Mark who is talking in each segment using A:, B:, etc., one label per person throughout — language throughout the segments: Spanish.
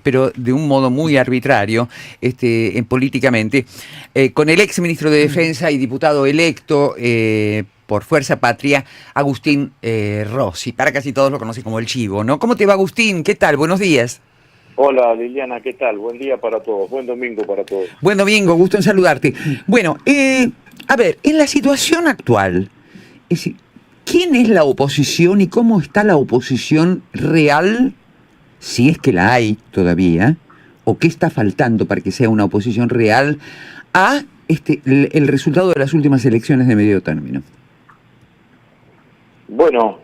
A: pero de un modo muy arbitrario, políticamente, con el ex ministro de Defensa y diputado electo por Fuerza Patria, Agustín Rossi. Para casi todos lo conocen como el Chivo, ¿no? ¿Cómo te va, Agustín? ¿Qué tal? Buenos días.
B: Hola Liliana, ¿qué tal? Buen día para todos, buen domingo para todos.
A: Buen domingo, gusto en saludarte. Bueno, a ver, en la situación actual, es decir, ¿quién es la oposición y cómo está la oposición real, si es que la hay todavía, o qué está faltando para que sea una oposición real a el resultado de las últimas elecciones de medio término?
B: Bueno,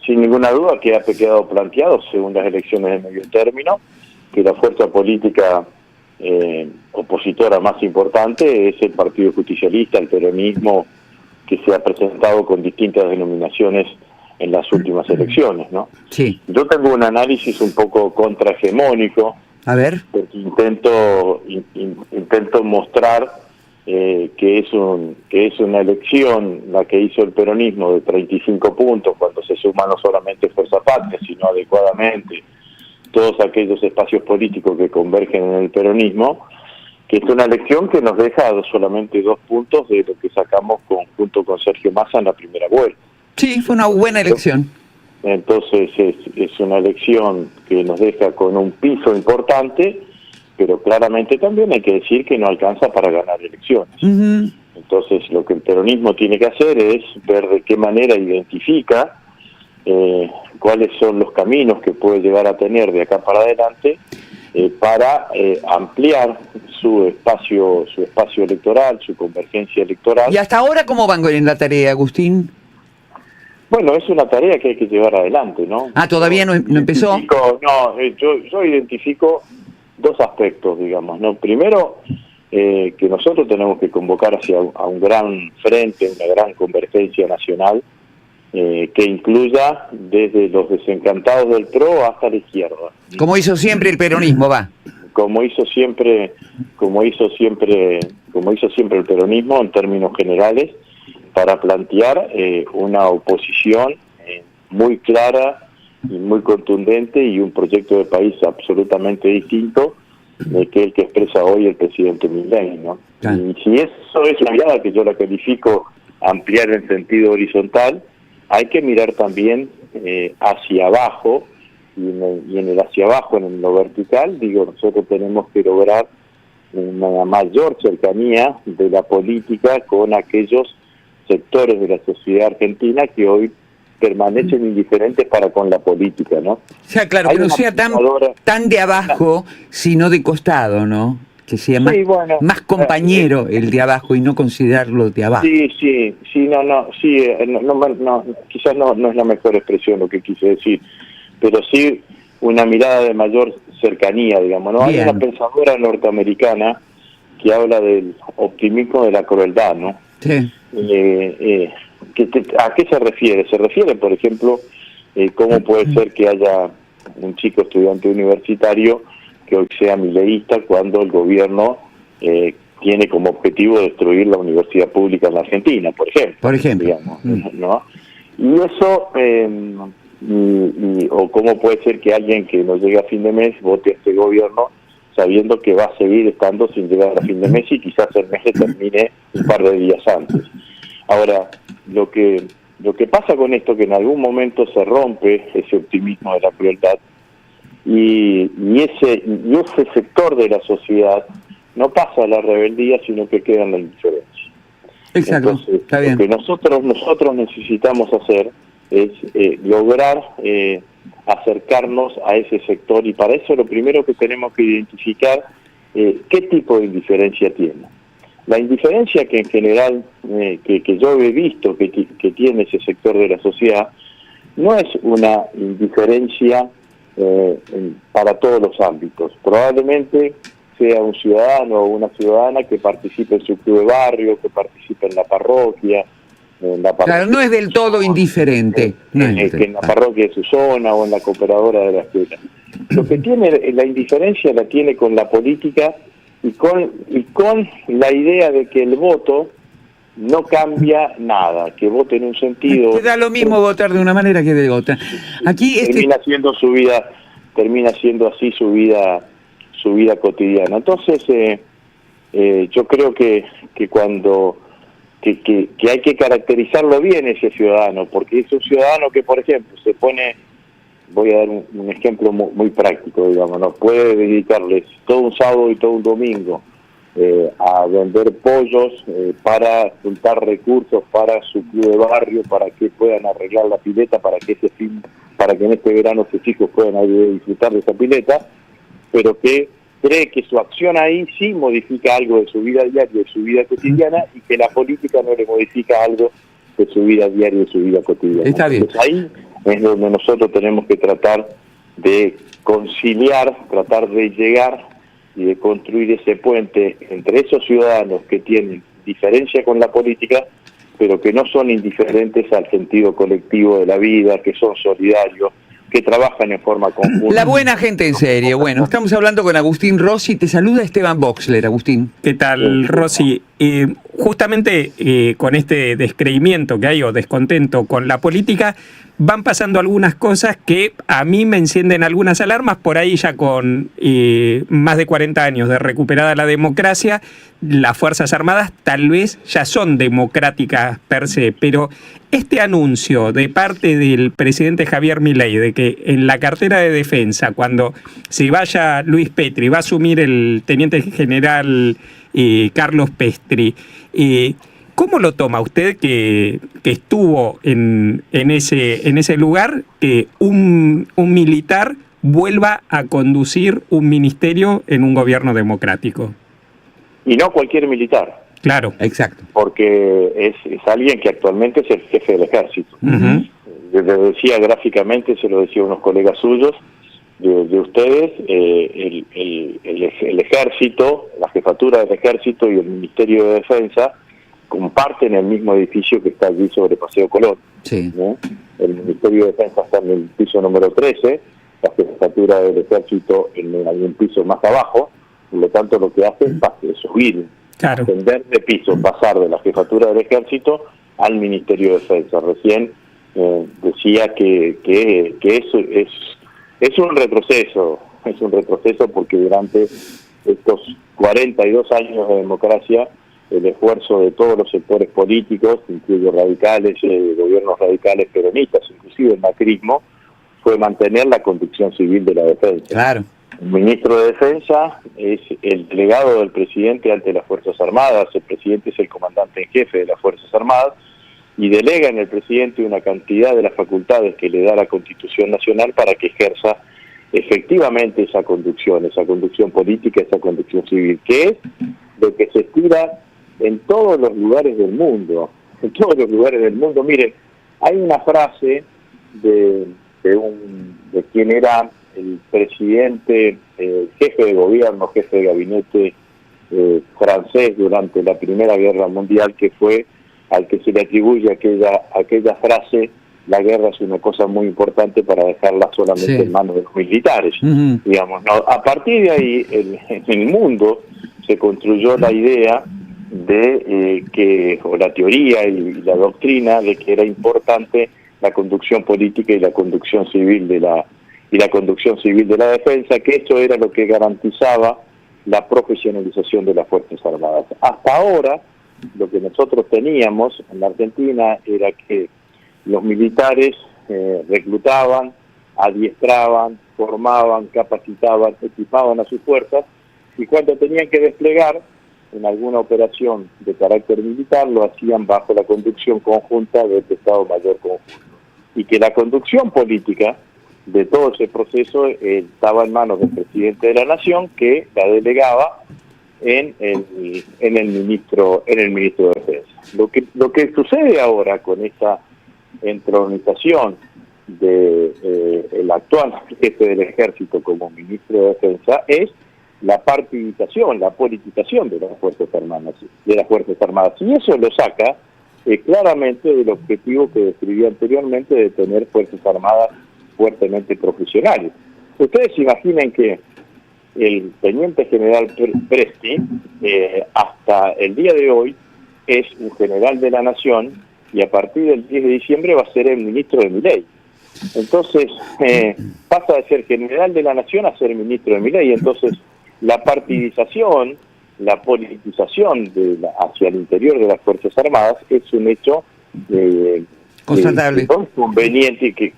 B: sin ninguna duda que ha quedado planteado, según las elecciones de medio término, que la fuerza política opositora más importante es el Partido Justicialista, el peronismo, que se ha presentado con distintas denominaciones en las últimas elecciones, ¿no?
A: Sí.
B: Yo tengo un análisis un poco contrahegemónico.
A: A ver.
B: Porque intento mostrar que es una elección la que hizo el peronismo de 35 puntos, cuando se suma no solamente Fuerza Patria, sino adecuadamente todos aquellos espacios políticos que convergen en el peronismo, que es una elección que nos deja solamente 2 puntos de lo que sacamos junto con Sergio Massa en la primera vuelta.
A: Sí, fue una buena elección.
B: Entonces es una elección que nos deja con un piso importante, pero claramente también hay que decir que no alcanza para ganar elecciones. Uh-huh. Entonces lo que el peronismo tiene que hacer es ver de qué manera identifica cuáles son los caminos que puede llegar a tener de acá para adelante para ampliar su espacio electoral, su convergencia electoral.
A: ¿Y hasta ahora cómo van en la tarea, Agustín?
B: Bueno, es una tarea que hay que llevar adelante, ¿no?
A: Ah, ¿todavía no empezó?
B: Yo identifico 2 aspectos, digamos, ¿no? Primero, que nosotros tenemos que convocar a un gran frente, una gran convergencia nacional, que incluya desde los desencantados del PRO hasta la izquierda.
A: Como hizo siempre el peronismo, va.
B: Como hizo siempre el peronismo en términos generales, para plantear una oposición muy clara y muy contundente y un proyecto de país absolutamente distinto que el que expresa hoy el presidente Milei, ¿no? Ah. Y si eso es una mirada que yo la califico ampliar en sentido horizontal, hay que mirar también hacia abajo, y en el hacia abajo, en lo vertical, nosotros tenemos que lograr una mayor cercanía de la política con aquellos sectores de la sociedad argentina que hoy permanecen indiferentes para con la política, ¿no?
A: O sea, claro, que no sea tan de abajo, sino de costado, ¿no? Que sea más, más compañero el de abajo y no considerarlo de abajo.
B: Quizás no es la mejor expresión lo que quise decir, pero sí una mirada de mayor cercanía, digamos, ¿no? Bien. Hay una pensadora norteamericana que habla del optimismo de la crueldad, ¿no?
A: Sí.
B: ¿A qué se refiere? Se refiere, por ejemplo, cómo puede ser que haya un chico estudiante universitario que hoy sea mileísta cuando el gobierno tiene como objetivo destruir la universidad pública en la Argentina, por ejemplo. Digamos, ¿no? Y eso, o cómo puede ser que alguien que no llegue a fin de mes vote a este gobierno sabiendo que va a seguir estando sin llegar a fin de mes y quizás el mes termine un par de días antes. Ahora, lo que pasa con esto, que en algún momento se rompe ese optimismo de la crueldad y ese sector de la sociedad no pasa a la rebeldía, sino que queda en la indiferencia.
A: Exacto.
B: Entonces,
A: está bien.
B: Lo que nosotros necesitamos hacer es lograr acercarnos a ese sector, y para eso lo primero que tenemos que identificar qué tipo de indiferencia tiene. La indiferencia que en general, que yo he visto que tiene ese sector de la sociedad, no es una indiferencia para todos los ámbitos. Probablemente sea un ciudadano o una ciudadana que participe en su club de barrio, que participe en la parroquia,
A: claro, no es del todo indiferente.
B: Que en la parroquia de su zona o en la cooperadora de la escuela. Lo que tiene la indiferencia la tiene con la política y con la idea de que el voto no cambia nada, que vote en un sentido...
A: Te da lo mismo votar de una manera que de otra. Aquí
B: termina haciendo su vida termina siendo así su vida cotidiana. Entonces, yo creo que cuando que hay que caracterizarlo bien ese ciudadano, porque es un ciudadano que, por ejemplo, se pone, voy a dar un ejemplo muy práctico, digamos, no puede dedicarles todo un sábado y todo un domingo a vender pollos para juntar recursos para su club de barrio, para que puedan arreglar la pileta, para que en este verano sus hijos puedan disfrutar de esa pileta, pero que cree que su acción ahí sí modifica algo de su vida diaria, de su vida cotidiana, y que la política no le modifica algo de su vida diaria y de su vida cotidiana.
A: Está bien.
B: Entonces, ahí es donde nosotros tenemos que tratar de conciliar, tratar de llegar y de construir ese puente entre esos ciudadanos que tienen diferencia con la política, pero que no son indiferentes al sentido colectivo de la vida, que son solidarios, que trabajan en forma conjunta.
A: La buena gente en serio. Bueno, estamos hablando con Agustín Rossi. Te saluda Esteban Boxler, Agustín.
C: ¿Qué tal, Rossi? Justamente con este descreimiento que hay o descontento con la política, van pasando algunas cosas que a mí me encienden algunas alarmas. Por ahí ya con más de 40 años de recuperada la democracia, las Fuerzas Armadas tal vez ya son democráticas per se, pero este anuncio de parte del presidente Javier Milei de que en la cartera de defensa, cuando se vaya Luis Petri, va a asumir el teniente general Carlos Pestri, ¿cómo lo toma usted que estuvo en ese lugar, que un militar vuelva a conducir un ministerio en un gobierno democrático?
B: Y no cualquier militar.
A: Claro, exacto.
B: Porque es alguien que actualmente es el jefe del ejército.
C: Uh-huh.
B: Lo decía gráficamente, se lo decía a unos colegas suyos de ustedes, el ejército, la jefatura del ejército y el Ministerio de Defensa comparten el mismo edificio que está allí sobre Paseo Colón.
A: Sí.
B: ¿No? El Ministerio de Defensa está en el piso número 13, la jefatura del ejército en algún piso más abajo, por lo tanto lo que hace es subir,
C: Claro.
B: ascender de piso, pasar de la jefatura del ejército al Ministerio de Defensa. Recién decía que eso es un retroceso porque durante estos 42 años de democracia, el esfuerzo de todos los sectores políticos, incluido radicales, gobiernos radicales peronistas, inclusive el macrismo, fue mantener la conducción civil de la defensa.
A: Claro.
B: El ministro de Defensa es el delegado del presidente ante las Fuerzas Armadas, el presidente es el comandante en jefe de las Fuerzas Armadas, y delega en el presidente una cantidad de las facultades que le da la Constitución Nacional para que ejerza efectivamente esa conducción política, esa conducción civil, que es lo que se estira en todos los lugares del mundo. En todos los lugares del mundo, miren, hay una frase de quien era el presidente, jefe de gobierno, jefe de gabinete francés durante la Primera Guerra Mundial, que fue al que se le atribuye aquella frase: la guerra es una cosa muy importante para dejarla solamente en manos de los militares.
A: Uh-huh.
B: Digamos, ¿no? A partir de ahí, en el mundo se construyó la idea de o la teoría y la doctrina de que era importante la conducción política y la conducción civil de la defensa, que eso era lo que garantizaba la profesionalización de las Fuerzas Armadas. Hasta ahora, lo que nosotros teníamos en la Argentina era que los militares reclutaban, adiestraban, formaban, capacitaban, equipaban a sus fuerzas, y cuando tenían que desplegar en alguna operación de carácter militar, lo hacían bajo la conducción conjunta del Estado Mayor Conjunto. Y que la conducción política de todo ese proceso estaba en manos del presidente de la Nación, que la delegaba en el ministro de Defensa. Lo que sucede ahora con esta entronización de el actual jefe del Ejército como ministro de Defensa es la partidización, la politización de las Fuerzas Armadas, y eso lo saca claramente del objetivo que describí anteriormente de tener Fuerzas Armadas fuertemente profesionales. Ustedes imaginen que el teniente general Presti hasta el día de hoy es un general de la Nación, y a partir del 10 de diciembre va a ser el ministro de Milei. Entonces, pasa de ser general de la nación a ser ministro de Milei. Entonces, la partidización, la politización hacia el interior de las Fuerzas Armadas es un hecho
A: constatable,
B: que no es conveniente, que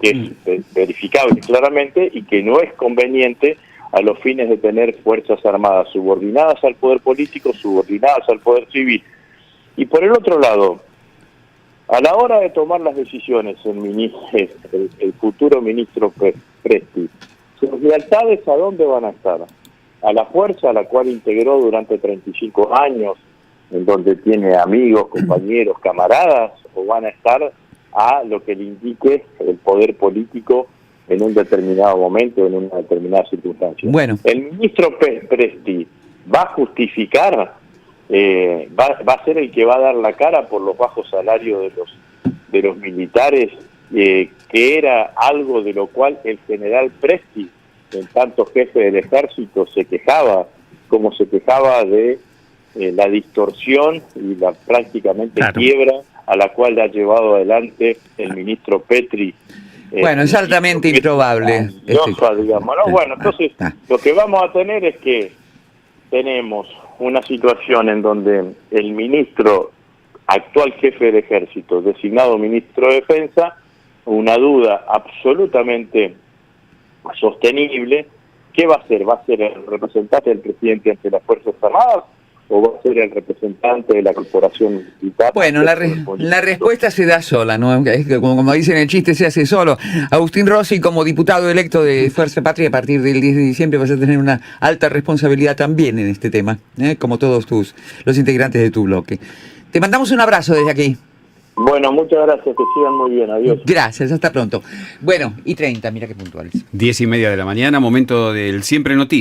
B: es verificable claramente, y que no es conveniente a los fines de tener Fuerzas Armadas subordinadas al poder político, subordinadas al poder civil. Y por el otro lado, a la hora de tomar las decisiones el futuro ministro Presti, sus lealtades, ¿a dónde van a estar? A la fuerza a la cual integró durante 35 años, en donde tiene amigos, compañeros, camaradas, o van a estar a lo que le indique el poder político en un determinado momento, en una determinada circunstancia.
A: Bueno.
B: El ministro Presti va a justificar, va a ser el que va a dar la cara por los bajos salarios de los militares, que era algo de lo cual el general Presti, en tanto jefe del ejército, se quejaba, como se quejaba de la distorsión y la prácticamente quiebra a la cual le ha llevado adelante el ministro Petri.
A: Bueno, es altamente improbable.
B: Digamos, ¿no? Bueno, entonces lo que vamos a tener es que tenemos una situación en donde el ministro, actual jefe del ejército, designado ministro de defensa, una duda absolutamente sostenible. ¿Qué va a ser? ¿Va a ser el representante del presidente ante las Fuerzas Armadas o va a ser el representante de la corporación militar?
A: Bueno, la respuesta se da sola, ¿no? Es que, como dicen el chiste, se hace solo. Agustín Rossi, como diputado electo de Fuerza Patria, a partir del 10 de diciembre vas a tener una alta responsabilidad también en este tema, como todos los integrantes de tu bloque. Te mandamos un abrazo desde aquí.
B: Bueno, muchas gracias, que sigan muy bien, adiós.
A: Gracias, hasta pronto. Bueno, y 30, mira qué puntuales.
D: 10:30 de la mañana, momento del Siempre Noticias.